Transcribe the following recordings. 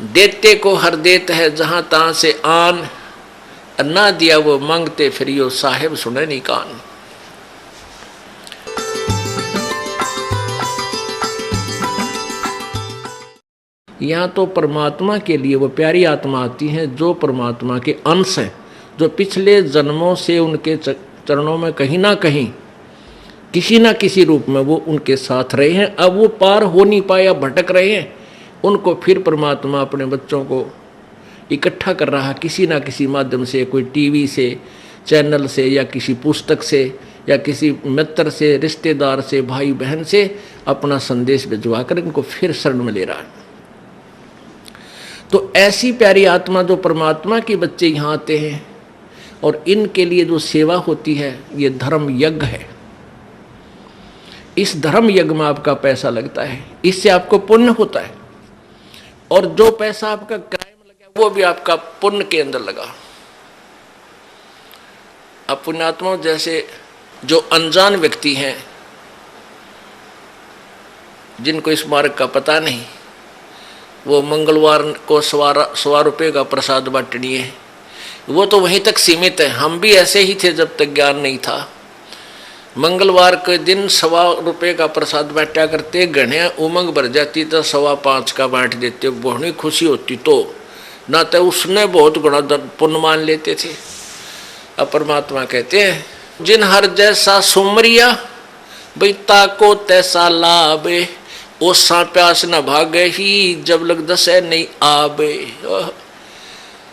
देते को हर देत है जहां तहां से आन, ना दिया वो मांगते फिरियो साहेब सुने नहीं कान। यहाँ तो परमात्मा के लिए वो प्यारी आत्मा आती है जो परमात्मा के अंश हैं, जो पिछले जन्मों से उनके चरणों में कहीं ना कहीं किसी ना किसी रूप में वो उनके साथ रहे हैं। अब वो पार हो नहीं पाया, भटक रहे हैं, उनको फिर परमात्मा अपने बच्चों को इकट्ठा कर रहा किसी ना किसी माध्यम से, कोई टीवी से, चैनल से, या किसी पुस्तक से, या किसी मित्र से, रिश्तेदार से, भाई बहन से अपना संदेश भिजवा कर इनको फिर शरण में ले रहा है। तो ऐसी प्यारी आत्मा जो परमात्मा के बच्चे यहाँ आते हैं और इनके लिए जो सेवा होती है, ये धर्म यज्ञ है। इस धर्म यज्ञ में आपका पैसा लगता है, इससे आपको पुण्य होता है, और जो पैसा आपका किराए में लगा वो भी आपका पुण्य के अंदर लगा। अब पुण्यात्मा जैसे जो अनजान व्यक्ति हैं, जिनको इस मार्ग का पता नहीं, वो मंगलवार को 1.25 रुपये का प्रसाद बांटनी है, वो तो वहीं तक सीमित है। हम भी ऐसे ही थे जब तक ज्ञान नहीं था। मंगलवार के दिन 1.25 रुपये का प्रसाद बांटा करते, घने उमंग भर जाती तो 5.25 का बांट देते, बहुत खुशी होती। तो ना तो उसने बहुत गुणा पुण्य मान लेते थे। अब परमात्मा कहते हैं जिन हर जैसा सुमरिया बैता को तैसा लाभे, ओसा प्यास न भागे ही जब लग दसे नहीं आबे।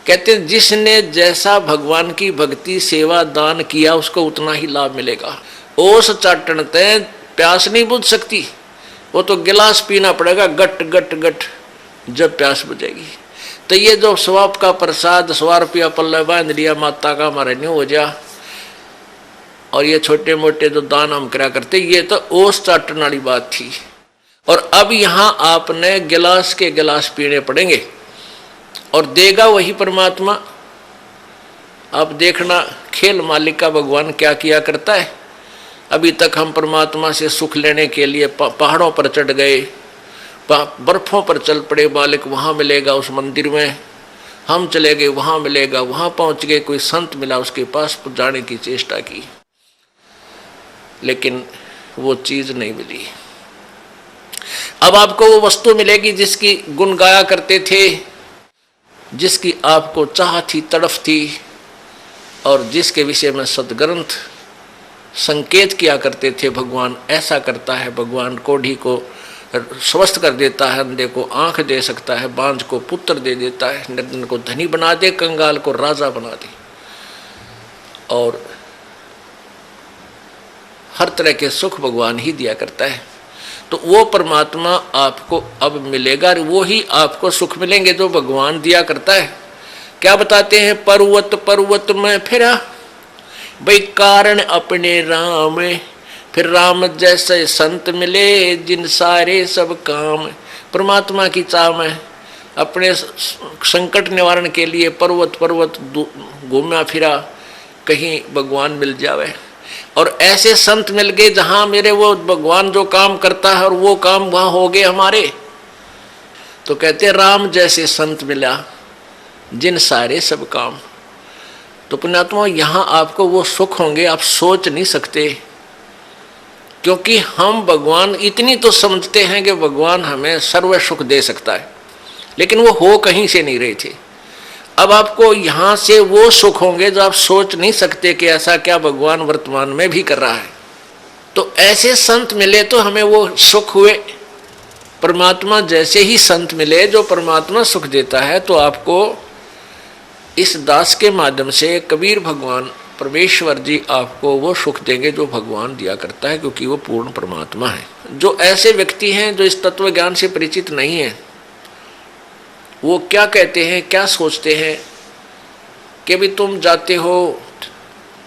कहते हैं जिसने जैसा भगवान की भक्ति सेवा दान किया उसको उतना ही लाभ मिलेगा। ओस चाटन ते प्यास नहीं बुझ सकती, वो तो गिलास पीना पड़ेगा गट गट गट जब प्यास बुझेगी। तो ये जो स्वाप का प्रसाद 100 रुपया पल्ले बांध लिया माता का हमारा नहीं हो जा, और ये छोटे मोटे जो दान हम करा करते, ये तो ओस चाटन वाली बात थी। और अब यहाँ आपने गिलास के गिलास पीने पड़ेंगे, और देगा वही परमात्मा। अब देखना खेल मालिक का भगवान क्या किया करता है। अभी तक हम परमात्मा से सुख लेने के लिए पहाड़ों पर चढ़ गए, बर्फों पर चल पड़े, मालिक वहाँ मिलेगा उस मंदिर में, हम चले गए वहाँ मिलेगा, वहाँ पहुँच गए, कोई संत मिला उसके पास जाने की चेष्टा की, लेकिन वो चीज़ नहीं मिली। अब आपको वो वस्तु मिलेगी जिसकी गुण गाया करते थे, जिसकी आपको चाह थी, तड़फ थी, और जिसके विषय में सदग्रंथ संकेत किया करते थे। भगवान ऐसा करता है, भगवान कोढ़ी को स्वस्थ कर देता है, अंधे को आंख दे सकता है, बांझ को पुत्र दे देता है, निर्धन को धनी बना दे, कंगाल को राजा बना दे, और हर तरह के सुख भगवान ही दिया करता है। तो वो परमात्मा आपको अब मिलेगा, वो ही आपको सुख मिलेंगे जो भगवान दिया करता है। क्या बताते हैं, पर्वत पर्वत में फिरा भाई कारण अपने राम, फिर राम जैसे संत मिले जिन सारे सब काम। परमात्मा की चाह में अपने संकट निवारण के लिए पर्वत पर्वत घूमा फिरा, कहीं भगवान मिल जावे, और ऐसे संत मिल गए जहां मेरे वो भगवान जो काम करता है और वो काम वहां हो गए हमारे। तो कहते राम जैसे संत मिला जिन सारे सब काम। तो पुण्यात्मा यहाँ आपको वो सुख होंगे आप सोच नहीं सकते, क्योंकि हम भगवान इतनी तो समझते हैं कि भगवान हमें सर्व सुख दे सकता है, लेकिन वो हो कहीं से नहीं रहे थे। अब आपको यहाँ से वो सुख होंगे जो आप सोच नहीं सकते कि ऐसा क्या भगवान वर्तमान में भी कर रहा है। तो ऐसे संत मिले तो हमें वो सुख हुए। परमात्मा जैसे ही संत मिले जो परमात्मा सुख देता है, तो आपको इस दास के माध्यम से कबीर भगवान परमेश्वर जी आपको वो सुख देंगे जो भगवान दिया करता है, क्योंकि वो पूर्ण परमात्मा है। जो ऐसे व्यक्ति हैं जो इस तत्व ज्ञान से परिचित नहीं है, वो क्या कहते हैं, क्या सोचते हैं कि भी तुम जाते हो,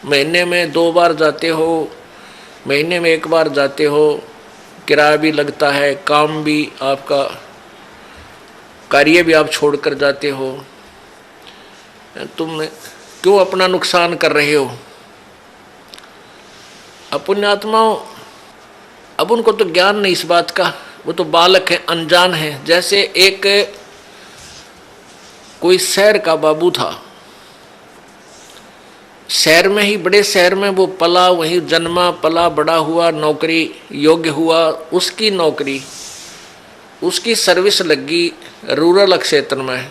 महीने में 2 बार जाते हो, महीने में 1 बार जाते हो, किराया भी लगता है, काम भी आपका, कार्य भी आप छोड़कर जाते हो, तुम क्यों अपना नुकसान कर रहे हो। पुण्यात्माओं, अब उनको तो ज्ञान नहीं इस बात का, वो तो बालक है, अनजान है। जैसे एक कोई शहर का बाबू था, शहर में ही, बड़े शहर में वो पला, वहीं जन्मा पला बड़ा हुआ, नौकरी योग्य हुआ, उसकी नौकरी, उसकी सर्विस लगी रूरल क्षेत्र में,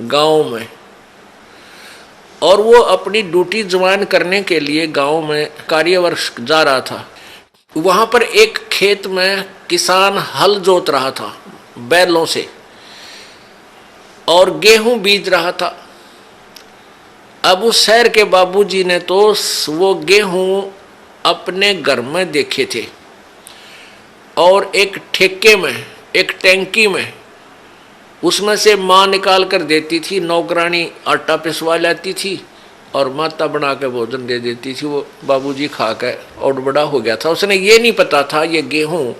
गांव में, और वो अपनी ड्यूटी ज्वाइन करने के लिए गांव में कार्यवर्ष जा रहा था। वहां पर एक खेत में किसान हल जोत रहा था बैलों से और गेहूं बीज रहा था। अब उस शहर के बाबूजी ने तो वो गेहूं अपने घर में देखे थे और एक ठेके में, एक टैंकी में, उसमें से माँ निकाल कर देती थी, नौकरानी आटा पिसवा लाती थी और माता बना के भोजन दे देती थी। वो बाबूजी खा के और बड़ा हो गया था। उसने ये नहीं पता था ये गेहूं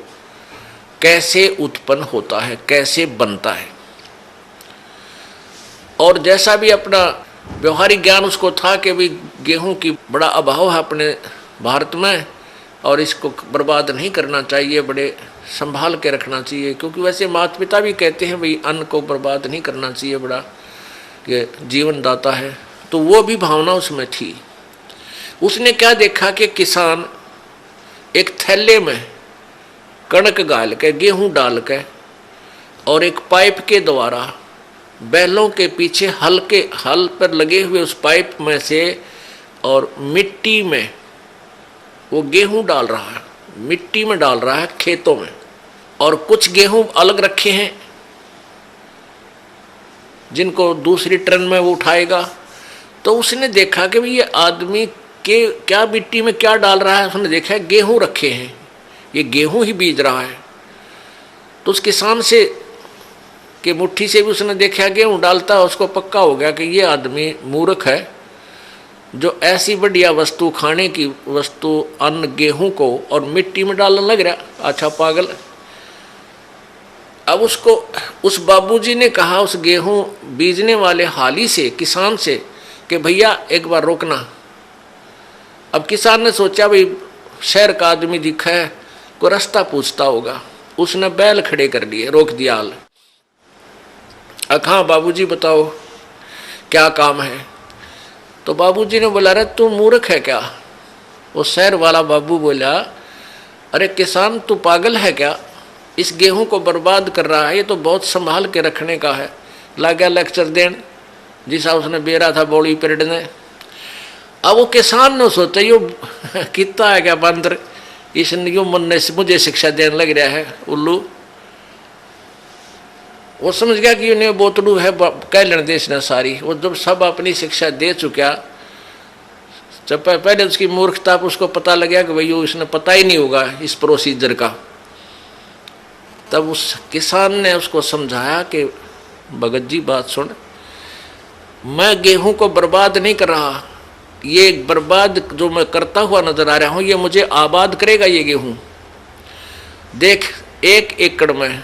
कैसे उत्पन्न होता है, कैसे बनता है। और जैसा भी अपना व्यवहारिक ज्ञान उसको था कि भाई गेहूं की बड़ा अभाव है अपने भारत में और इसको बर्बाद नहीं करना चाहिए, बड़े संभाल के रखना चाहिए, क्योंकि वैसे माता पिता भी कहते हैं भाई अन्न को बर्बाद नहीं करना चाहिए, बड़ा ये जीवन दाता है। तो वो भी भावना उसमें थी। उसने क्या देखा कि किसान एक थैले में कणक गाल के, गेहूं डाल के और एक पाइप के द्वारा बैलों के पीछे हल पर लगे हुए उस पाइप में से और मिट्टी में वो गेहूं डाल रहा है, मिट्टी में डाल रहा है खेतों में, और कुछ गेहूं अलग रखे हैं जिनको दूसरी ट्रेन में वो उठाएगा। तो उसने देखा कि भाई ये आदमी के क्या मिट्टी में क्या डाल रहा है। उसने देखा गेहूं रखे हैं, ये गेहूं ही बीज रहा है। तो उस किसान से कि मुट्ठी से भी उसने देखा गेहूं डालता है, उसको पक्का हो गया कि ये आदमी मूर्ख है जो ऐसी बढ़िया वस्तु, खाने की वस्तु, अन्न गेहूं को और मिट्टी में डालने लग रहा। अच्छा पागल। अब उसको उस बाबूजी ने कहा उस गेहूं बीजने वाले हाली से, किसान से, कि भैया एक बार रोकना। अब किसान ने सोचा भाई शहर का आदमी दिखा है, कोई रास्ता पूछता होगा। उसने बैल खड़े कर लिए, रोक दिया हाल। हाँ बाबूजी बताओ क्या काम है। तो बाबूजी ने बोला अरे तू मूर्ख है क्या। वो शहर वाला बाबू बोला अरे किसान तू पागल है क्या, इस गेहूं को बर्बाद कर रहा है, ये तो बहुत संभाल के रखने का है। ला गया लेक्चर देन जिसा उसने बेरा था बोली पीरियड ने। अब वो किसान ने सोचा यो कितना है क्या बंदर, इसने यो मन ने मुझे शिक्षा देने लग रहा है उल्लू। वो समझ गया कि उन्हें बोतलू है कह लेने दे इसने सारी। वो जब सब अपनी शिक्षा दे चुका, जब पहले उसकी मूर्खता पर उसको पता लग गया कि भाई इसने पता ही नहीं होगा इस प्रोसीजर का, तब उस किसान ने उसको समझाया कि भगत जी बात सुन, मैं गेहूं को बर्बाद नहीं कर रहा, ये बर्बाद जो मैं करता हुआ नजर आ रहा हूं ये मुझे आबाद करेगा। ये गेहूं देख 1 एकड़ में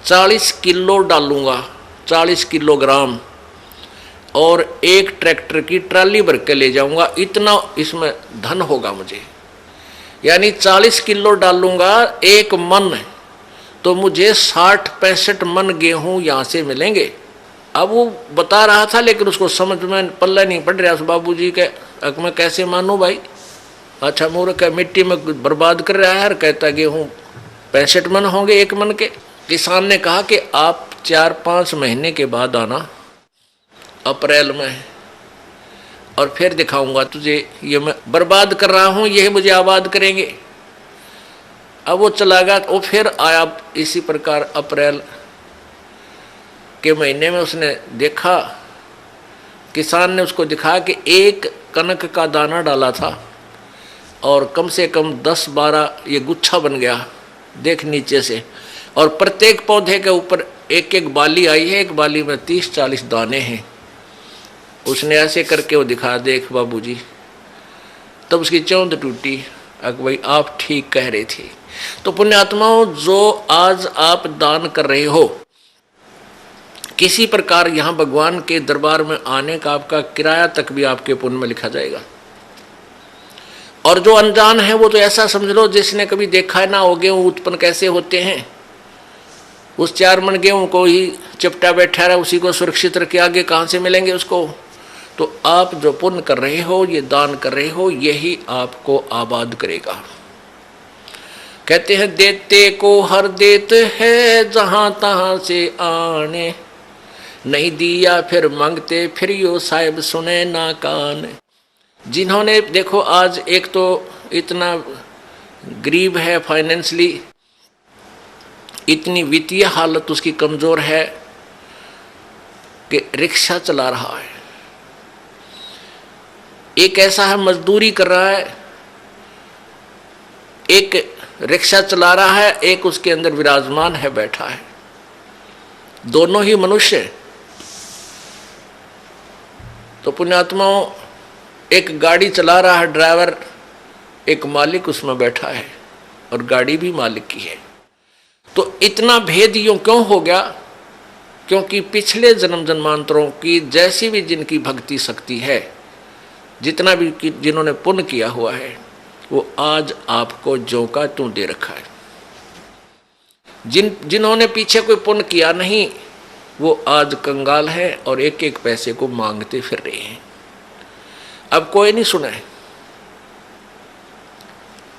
40 किलो डालूंगा, 40 किलोग्राम, और एक ट्रैक्टर की ट्राली भर के ले जाऊंगा, इतना इसमें धन होगा मुझे। यानी 40 किलो डालूंगा 1 मन, तो मुझे 60-65 मन गेहूं यहां से मिलेंगे। अब वो बता रहा था लेकिन उसको समझ में पल्ला नहीं पड़ रहा उस बाबूजी के। अब मैं कैसे मानूं भाई, अच्छा मूर्ख है, मिट्टी में बर्बाद कर रहा है और कहता गेहूं 65 मन होंगे 1 मन के। किसान ने कहा कि आप 4-5 महीने के बाद आना, अप्रैल में, और फिर दिखाऊंगा तुझे ये मैं बर्बाद कर रहा हूं, ये मुझे आबाद करेंगे। अब वो चला गया। वो फिर आया इसी प्रकार अप्रैल के महीने में। उसने देखा, किसान ने उसको दिखाया कि 1 कनक का दाना डाला था और कम से कम 10-12 ये गुच्छा बन गया देख नीचे से, और प्रत्येक पौधे के ऊपर 1-1 बाली आई है, एक बाली में 30-40 दाने हैं। उसने ऐसे करके वो दिखा, देख बाबूजी। तब उसकी चौंध टूटी, भाई आप ठीक कह रहे थे। तो पुण्यात्माओं, जो आज आप दान कर रहे हो, किसी प्रकार यहाँ भगवान के दरबार में आने का आपका किराया तक भी आपके पुण्य में लिखा जाएगा। और जो अनजान है वो तो ऐसा समझ लो जिसने कभी देखा ना हो गेहूं उत्पन्न कैसे होते हैं, उस 4 मन गेहूं को ही चिपटा बैठा रहा, उसी को सुरक्षित रखे, आगे कहाँ से मिलेंगे उसको। तो आप जो पुण्य कर रहे हो, ये दान कर रहे हो, यही आपको आबाद करेगा। कहते हैं देते को हर देत है जहां तहां से आने, नहीं दिया फिर मांगते फिर यो साहिब सुने ना कान। जिन्होंने देखो आज एक तो इतना गरीब है, फाइनेंशियली इतनी वित्तीय हालत उसकी कमजोर है कि रिक्शा चला रहा है, एक ऐसा है मजदूरी कर रहा है, एक रिक्शा चला रहा है, एक उसके अंदर विराजमान है, बैठा है, दोनों ही मनुष्य। तो पुण्यात्माओं, एक गाड़ी चला रहा है ड्राइवर, एक मालिक उसमें बैठा है और गाड़ी भी मालिक की है। तो इतना भेद यूं क्यों हो गया? क्योंकि पिछले जन्म जन्मांतरों की जैसी भी जिनकी भक्ति शक्ति है, जितना भी जिन्होंने पुण्य किया हुआ है, वो आज आपको ज्यों का त्यों दे रखा है। जिन्होंने पीछे कोई पुण्य किया नहीं, वो आज कंगाल है और एक एक पैसे को मांगते फिर रहे हैं। अब कोई नहीं सुना है,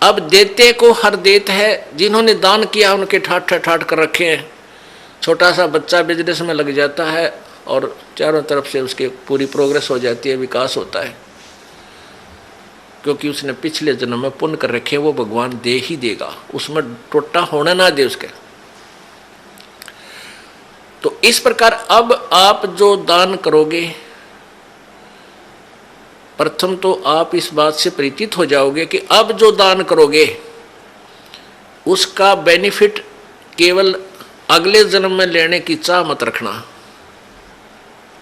अब देते को हर देत है। जिन्होंने दान किया उनके ठाट ठाट कर रखे हैं। छोटा सा बच्चा बिजनेस में लग जाता है और चारों तरफ से उसके पूरी प्रोग्रेस हो जाती है, विकास होता है, क्योंकि उसने पिछले जन्म में पुण्य कर रखे, वो भगवान दे ही देगा, उसमें टोटा होने ना दे उसके। तो इस प्रकार अब आप जो दान करोगे, प्रथम तो आप इस बात से परिचित हो जाओगे कि अब जो दान करोगे उसका बेनिफिट केवल अगले जन्म में लेने की चाह मत रखना।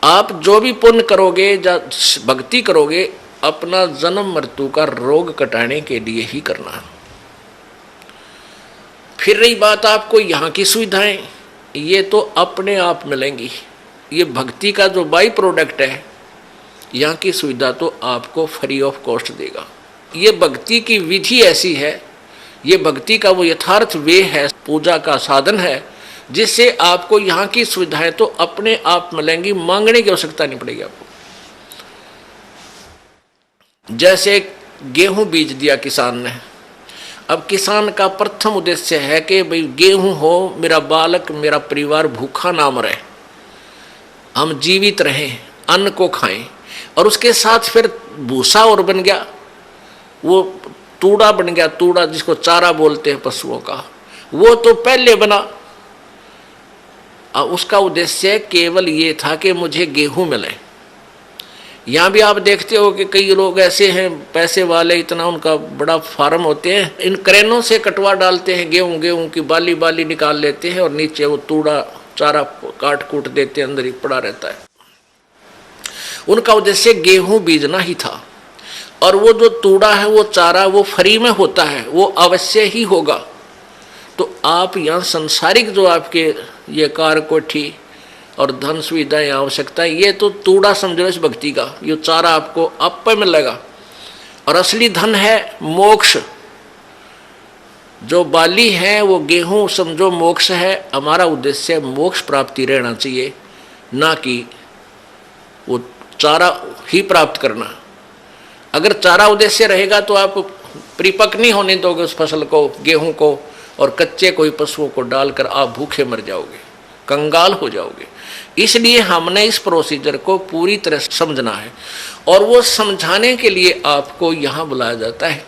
आप जो भी पुण्य करोगे या भक्ति करोगे, अपना जन्म मृत्यु का रोग कटाने के लिए ही करना। फिर रही बात आपको यहाँ की सुविधाएं, ये तो अपने आप मिलेंगी। ये भक्ति का जो बाई प्रोडक्ट है, यहाँ की सुविधा तो आपको फ्री ऑफ कॉस्ट देगा। ये भक्ति की विधि ऐसी है, ये भक्ति का वो यथार्थ वे है, पूजा का साधन है, जिससे आपको यहाँ की सुविधाएं तो अपने आप मिलेंगी, मांगने की आवश्यकता नहीं पड़ेगी आपको। जैसे गेहूं बीज दिया किसान ने, अब किसान का प्रथम उद्देश्य है कि भाई गेहूं हो, मेरा बालक मेरा परिवार भूखा ना मरे, हम जीवित रहें, अन्न को खाएं। और उसके साथ फिर भूसा और बन गया, वो तूड़ा बन गया, तूड़ा जिसको चारा बोलते हैं पशुओं का, वो तो पहले बना। उसका उद्देश्य केवल ये था कि मुझे गेहूं मिले। यहाँ भी आप देखते हो कि कई लोग ऐसे हैं पैसे वाले, इतना उनका बड़ा फार्म होते हैं, इन क्रेनों से कटवा डालते हैं गेहूं की बाली बाली निकाल लेते हैं और नीचे वो तूड़ा चारा काट कूट देते हैं, अंदर ही पड़ा रहता है। उनका उद्देश्य गेहूं बीजना ही था। और वो जो तूड़ा है, वो चारा, वो फ्री में होता है, वो अवश्य ही होगा। तो आप यहाँ संसारिक जो आपके ये कार कोठी और धन सुविधाएं आवश्यकता है, ये तो तूड़ा समझो इस भक्ति का, ये चारा आपको आप पे मिलेगा। और असली धन है मोक्ष। जो बाली है वो गेहूं समझो मोक्ष है। हमारा उद्देश्य मोक्ष प्राप्ति रहना चाहिए, ना कि वो चारा ही प्राप्त करना। अगर चारा उद्देश्य रहेगा तो आप परिपक्व नहीं होने दोगे उस फसल को, गेहूं को, और कच्चे कोई पशुओं को डालकर आप भूखे मर जाओगे, कंगाल हो जाओगे। इसलिए हमने इस प्रोसीजर को पूरी तरह समझना है, और वो समझाने के लिए आपको यहाँ बुलाया जाता है।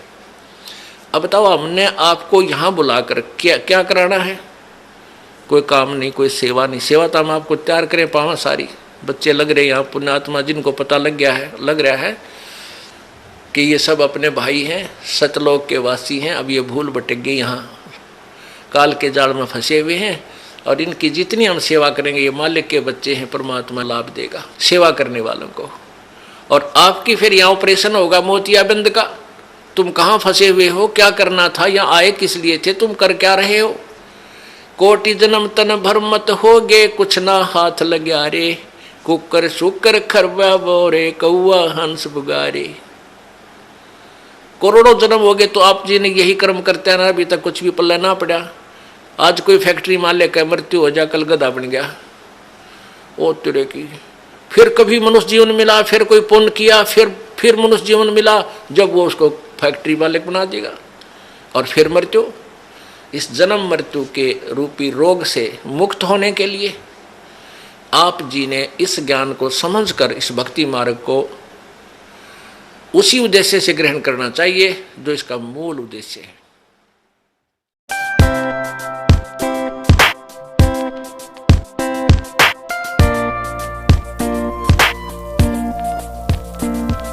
अब बताओ, हमने आपको यहाँ बुलाकर क्या क्या कराना है? कोई काम नहीं, कोई सेवा नहीं। सेवा तो हम आपको तैयार करें पावा सारी, बच्चे लग रहे हैं यहाँ, पुण्यात्मा जिनको पता लग रहा है कि ये सब अपने भाई हैं, सतलोक के वासी हैं। अब ये भूल भटक गई, यहाँ काल के जाल में फंसे हुए हैं, और इनकी जितनी हम सेवा करेंगे, ये मालिक के बच्चे हैं, परमात्मा लाभ देगा सेवा करने वालों को। और आपकी फिर यहाँ ऑपरेशन होगा मोतियाबिंद का। तुम कहाँ फंसे हुए हो, क्या करना था, यहाँ आए किस लिए थे, तुम कर क्या रहे हो? कोटि जन्म तन भर मत होगे, कुछ ना हाथ लग्या रे, कुकर शुकर खरबा बोरे, कौआ हंस बुगारे। करोड़ों जन्म हो गए तो आप जी ने यही कर्म करते हैं ना, अभी तक कुछ भी पल्ला ना पड़ा। आज कोई फैक्ट्री मालिक का मृत्यु हो जा, कल गधा बन गया, ओ तेरे की। फिर कभी मनुष्य जीवन मिला, फिर कोई पुण्य किया, फिर मनुष्य जीवन मिला, जब वो उसको फैक्ट्री मालिक बना देगा, और फिर मृत्यु। इस जन्म मृत्यु के रूपी रोग से मुक्त होने के लिए आप जी ने इस ज्ञान को समझकर इस भक्ति मार्ग को उसी उद्देश्य से ग्रहण करना चाहिए जो इसका मूल उद्देश्य है।